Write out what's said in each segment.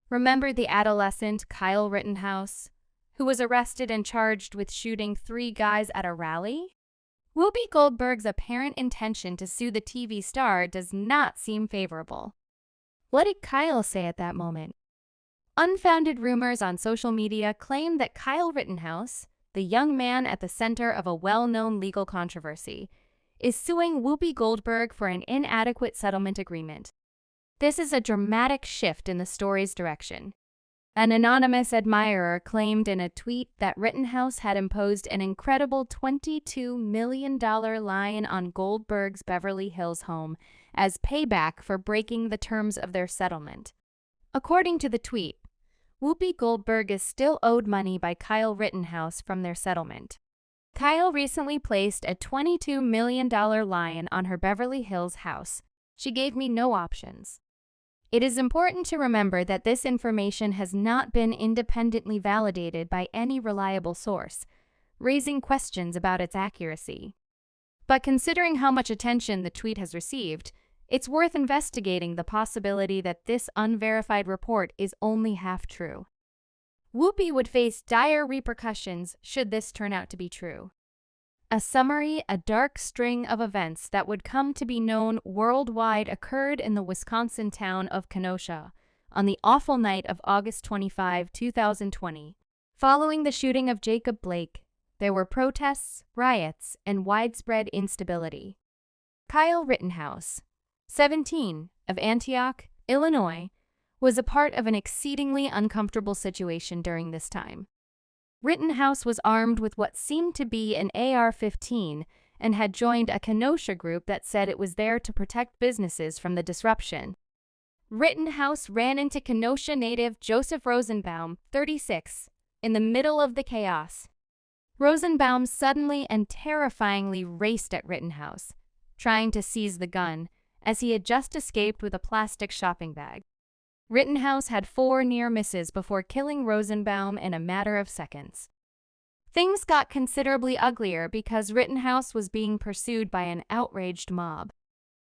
Remember the adolescent Kyle Rittenhouse, who was arrested and charged with shooting 3 guys at a rally? Whoopi Goldberg's apparent intention to sue the TV star does not seem favorable. What did Kyle say at that moment? Unfounded rumors on social media claim that Kyle Rittenhouse, the young man at the center of a well-known legal controversy, is suing Whoopi Goldberg for an inadequate settlement agreement. This is a dramatic shift in the story's direction. An anonymous admirer claimed in a tweet that Rittenhouse had imposed an incredible $22 million lien on Goldberg's Beverly Hills home as payback for breaking the terms of their settlement. According to the tweet, Whoopi Goldberg is still owed money by Kyle Rittenhouse from their settlement. Kyle recently placed a $22 million lien on her Beverly Hills house. She gave me no options. It is important to remember that this information has not been independently validated by any reliable source, raising questions about its accuracy. But considering how much attention the tweet has received, it's worth investigating the possibility that this unverified report is only half true. Whoopi would face dire repercussions should this turn out to be true. A dark string of events that would come to be known worldwide occurred in the Wisconsin town of Kenosha on the awful night of August 25, 2020. Following the shooting of Jacob Blake, there were protests, riots, and widespread instability. Kyle Rittenhouse, 17, of Antioch, Illinois, was a part of an exceedingly uncomfortable situation during this time. Rittenhouse was armed with what seemed to be an AR-15 and had joined a Kenosha group that said it was there to protect businesses from the disruption. Rittenhouse ran into Kenosha native Joseph Rosenbaum, 36, in the middle of the chaos. Rosenbaum suddenly and terrifyingly raced at Rittenhouse, trying to seize the gun, as he had just escaped with a plastic shopping bag. Rittenhouse had 4 near misses before killing Rosenbaum in a matter of seconds. Things got considerably uglier because Rittenhouse was being pursued by an outraged mob.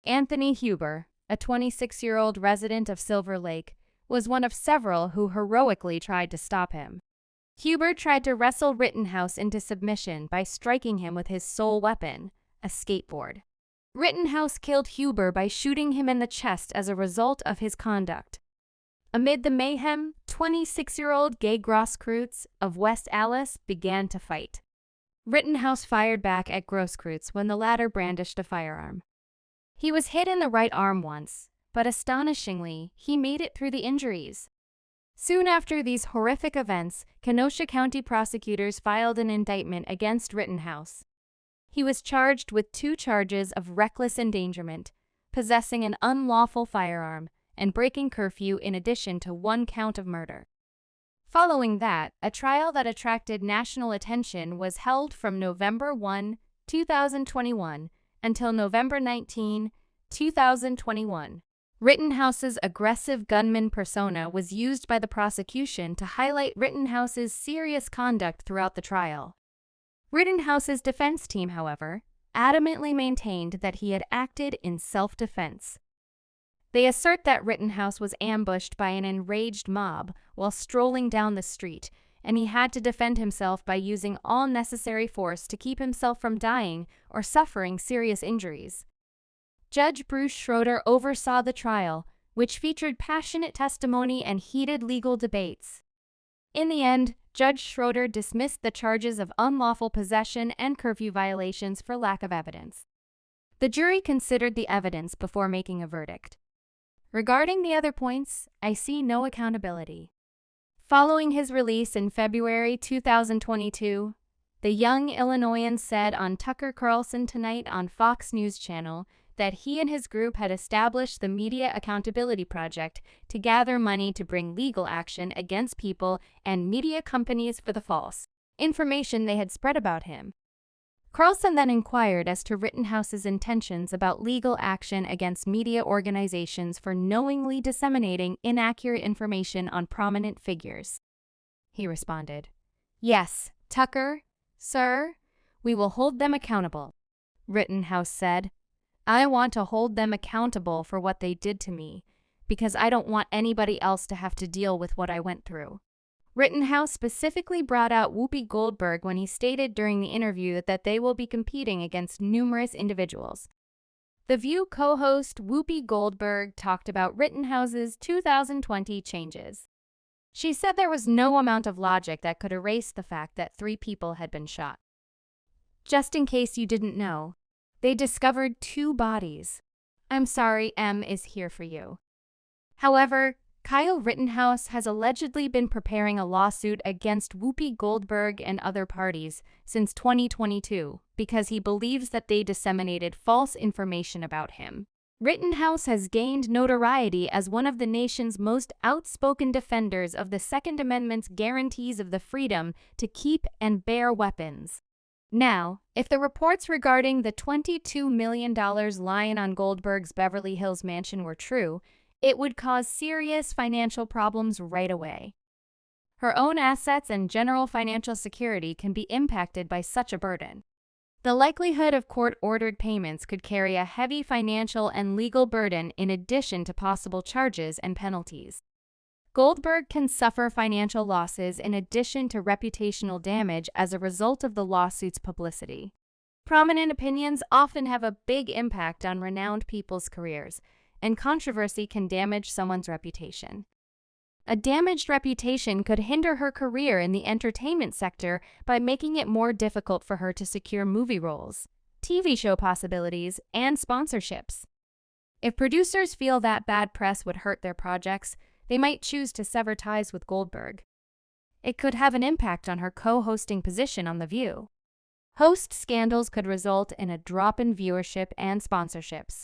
Anthony Huber, a 26-year-old resident of Silver Lake, was one of several who heroically tried to stop him. Huber tried to wrestle Rittenhouse into submission by striking him with his sole weapon, a skateboard. Rittenhouse killed Huber by shooting him in the chest as a result of his conduct. Amid the mayhem, 26-year-old Gay Grosskreutz of West Allis began to fight. Rittenhouse fired back at Grosskreutz when the latter brandished a firearm. He was hit in the right arm once, but astonishingly, he made it through the injuries. Soon after these horrific events, Kenosha County prosecutors filed an indictment against Rittenhouse. He was charged with 2 charges of reckless endangerment, possessing an unlawful firearm, and breaking curfew in addition to 1 count of murder. Following that, a trial that attracted national attention was held from November 1, 2021 until November 19, 2021. Rittenhouse's aggressive gunman persona was used by the prosecution to highlight Rittenhouse's serious conduct throughout the trial. Rittenhouse's defense team, however, adamantly maintained that he had acted in self-defense. They assert that Rittenhouse was ambushed by an enraged mob while strolling down the street, and he had to defend himself by using all necessary force to keep himself from dying or suffering serious injuries. Judge Bruce Schroeder oversaw the trial, which featured passionate testimony and heated legal debates. In the end, Judge Schroeder dismissed the charges of unlawful possession and curfew violations for lack of evidence. The jury considered the evidence before making a verdict. Regarding the other points, I see no accountability. Following his release in February 2022, the young Illinoisan said on Tucker Carlson Tonight on Fox News Channel that he and his group had established the Media Accountability Project to gather money to bring legal action against people and media companies for the false information they had spread about him. Carlson then inquired as to Rittenhouse's intentions about legal action against media organizations for knowingly disseminating inaccurate information on prominent figures. He responded, "Yes, Tucker, sir, we will hold them accountable." Rittenhouse said, "I want to hold them accountable for what they did to me. because I don't want anybody else to have to deal with what I went through. Rittenhouse specifically brought out Whoopi Goldberg when he stated during the interview that they will be competing against numerous individuals. The View co-host Whoopi Goldberg talked about Rittenhouse's 2020 changes. She said there was no amount of logic that could erase the fact that 3 people had been shot. Just in case you didn't know, they discovered 2 bodies. I'm sorry, M is here for you. However, Kyle Rittenhouse has allegedly been preparing a lawsuit against Whoopi Goldberg and other parties since 2022 because he believes that they disseminated false information about him. Rittenhouse has gained notoriety as one of the nation's most outspoken defenders of the Second Amendment's guarantees of the freedom to keep and bear weapons. Now, if the reports regarding the $22 million lien on Goldberg's Beverly Hills mansion were true, it would cause serious financial problems right away. Her own assets and general financial security can be impacted by such a burden. The likelihood of court-ordered payments could carry a heavy financial and legal burden in addition to possible charges and penalties. Goldberg can suffer financial losses in addition to reputational damage as a result of the lawsuit's publicity. Prominent opinions often have a big impact on renowned people's careers, and controversy can damage someone's reputation. A damaged reputation could hinder her career in the entertainment sector by making it more difficult for her to secure movie roles, TV show possibilities, and sponsorships. If producers feel that bad press would hurt their projects, they might choose to sever ties with Goldberg. It could have an impact on her co-hosting position on The View. Host scandals could result in a drop in viewership and sponsorships.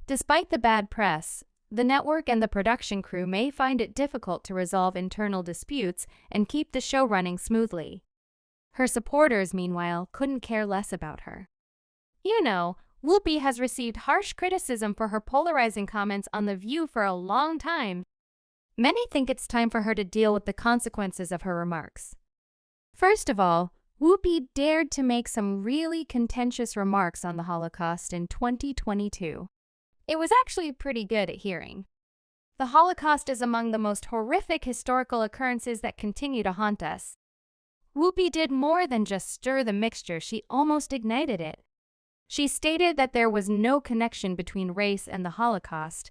Despite the bad press, the network and the production crew may find it difficult to resolve internal disputes and keep the show running smoothly. Her supporters, meanwhile, couldn't care less about her. You know, Whoopi has received harsh criticism for her polarizing comments on The View for a long time. Many think it's time for her to deal with the consequences of her remarks. First of all, Whoopi dared to make some really contentious remarks on the Holocaust in 2022. It was actually pretty good at hearing. The Holocaust is among the most horrific historical occurrences that continue to haunt us. Whoopi did more than just stir the mixture, she almost ignited it. She stated that there was no connection between race and the Holocaust,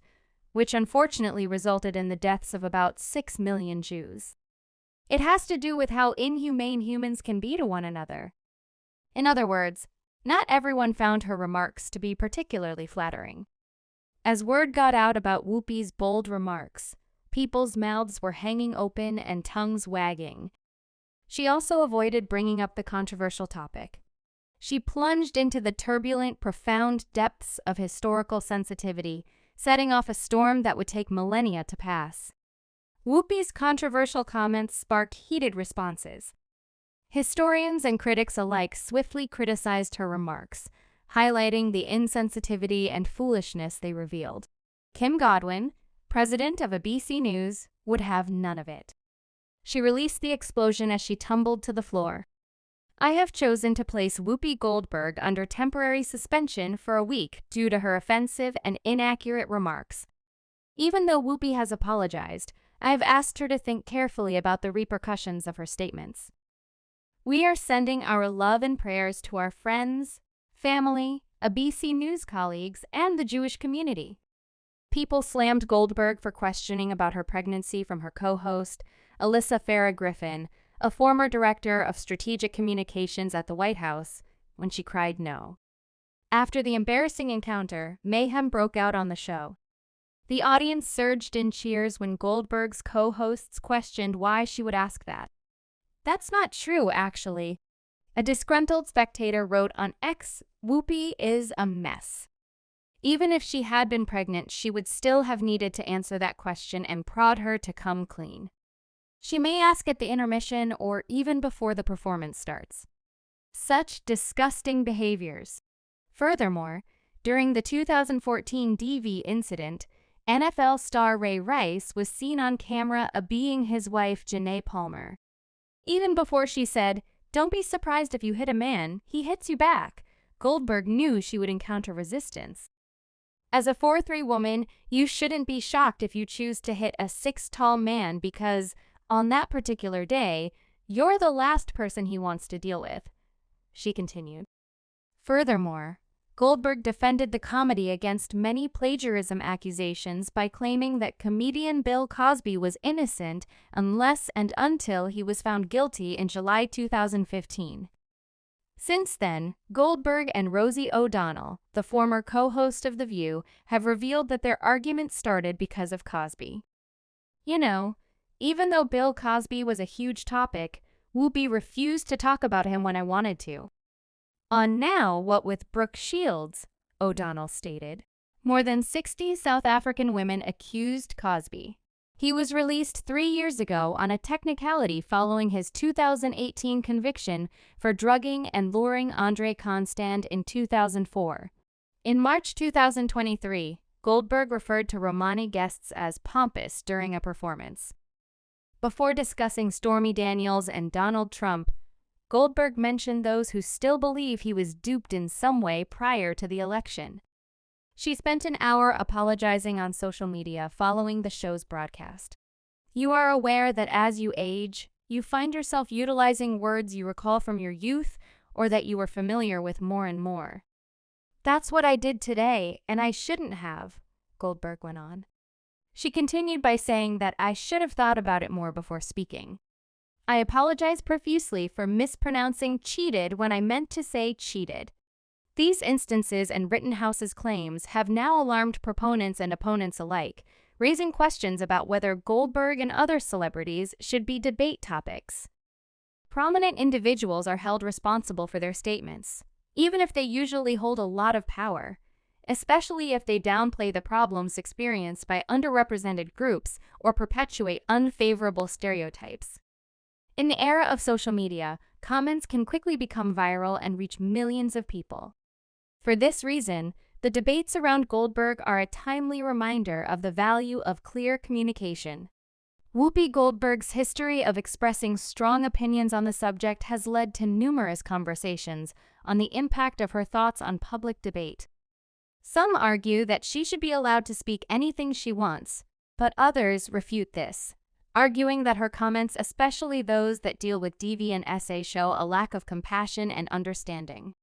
which unfortunately resulted in the deaths of about 6 million Jews. It has to do with how inhumane humans can be to one another. In other words, not everyone found her remarks to be particularly flattering. As word got out about Whoopi's bold remarks, people's mouths were hanging open and tongues wagging. She also avoided bringing up the controversial topic. She plunged into the turbulent, profound depths of historical sensitivity, setting off a storm that would take millennia to pass. Whoopi's controversial comments sparked heated responses. Historians and critics alike swiftly criticized her remarks, highlighting the insensitivity and foolishness they revealed. Kim Godwin, president of ABC News, would have none of it. She released the explosion as she tumbled to the floor. I have chosen to place Whoopi Goldberg under temporary suspension for a week due to her offensive and inaccurate remarks. Even though Whoopi has apologized, I have asked her to think carefully about the repercussions of her statements. We are sending our love and prayers to our friends, family, ABC News colleagues, and the Jewish community. People slammed Goldberg for questioning about her pregnancy from her co-host, Alyssa Farah Griffin, a former director of strategic communications at the White House, when she cried no. After the embarrassing encounter, mayhem broke out on the show. The audience surged in cheers when Goldberg's co-hosts questioned why she would ask that. That's not true, actually. A disgruntled spectator wrote on X, Whoopi is a mess. Even if she had been pregnant, she would still have needed to answer that question and prod her to come clean. She may ask at the intermission or even before the performance starts. Such disgusting behaviors. Furthermore, during the 2014 DV incident, NFL star Ray Rice was seen on camera being his wife Janae Palmer. Even before she said, "Don't be surprised if you hit a man, he hits you back," Goldberg knew she would encounter resistance. As a 4'3" woman, you shouldn't be shocked if you choose to hit a 6'tall man because, on that particular day, you're the last person he wants to deal with," she continued. Furthermore, Goldberg defended the comedy against many plagiarism accusations by claiming that comedian Bill Cosby was innocent unless and until he was found guilty in July 2015. Since then, Goldberg and Rosie O'Donnell, the former co-host of The View, have revealed that their argument started because of Cosby. You know, even though Bill Cosby was a huge topic, Whoopi refused to talk about him when I wanted to. On Now What with Brooke Shields, O'Donnell stated, more than 60 South African women accused Cosby. He was released 3 years ago on a technicality following his 2018 conviction for drugging and luring Andre Constand in 2004. In March 2023, Goldberg referred to Romani guests as pompous during a performance. Before discussing Stormy Daniels and Donald Trump, Goldberg mentioned those who still believe he was duped in some way prior to the election. She spent an hour apologizing on social media following the show's broadcast. "You are aware that as you age, you find yourself utilizing words you recall from your youth or that you were familiar with more and more. That's what I did today, and I shouldn't have," Goldberg went on. She continued by saying that I should have thought about it more before speaking. "I apologize profusely for mispronouncing cheated when I meant to say cheated." These instances and Rittenhouse's claims have now alarmed proponents and opponents alike, raising questions about whether Goldberg and other celebrities should be debate topics. Prominent individuals are held responsible for their statements, even if they usually hold a lot of power, especially if they downplay the problems experienced by underrepresented groups or perpetuate unfavorable stereotypes. In the era of social media, comments can quickly become viral and reach millions of people. For this reason, the debates around Goldberg are a timely reminder of the value of clear communication. Whoopi Goldberg's history of expressing strong opinions on the subject has led to numerous conversations on the impact of her thoughts on public debate. Some argue that she should be allowed to speak anything she wants, but others refute this, arguing that her comments, especially those that deal with deviant essays, show a lack of compassion and understanding.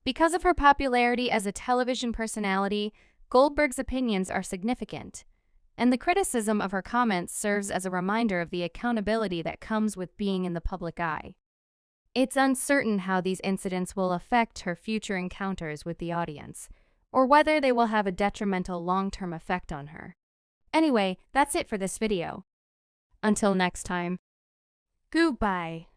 Because of her popularity as a television personality, Goldberg's opinions are significant, and the criticism of her comments serves as a reminder of the accountability that comes with being in the public eye. It's uncertain how these incidents will affect her future encounters with the audience, or whether they will have a detrimental long-term effect on her. Anyway, that's it for this video. Until next time. Goodbye.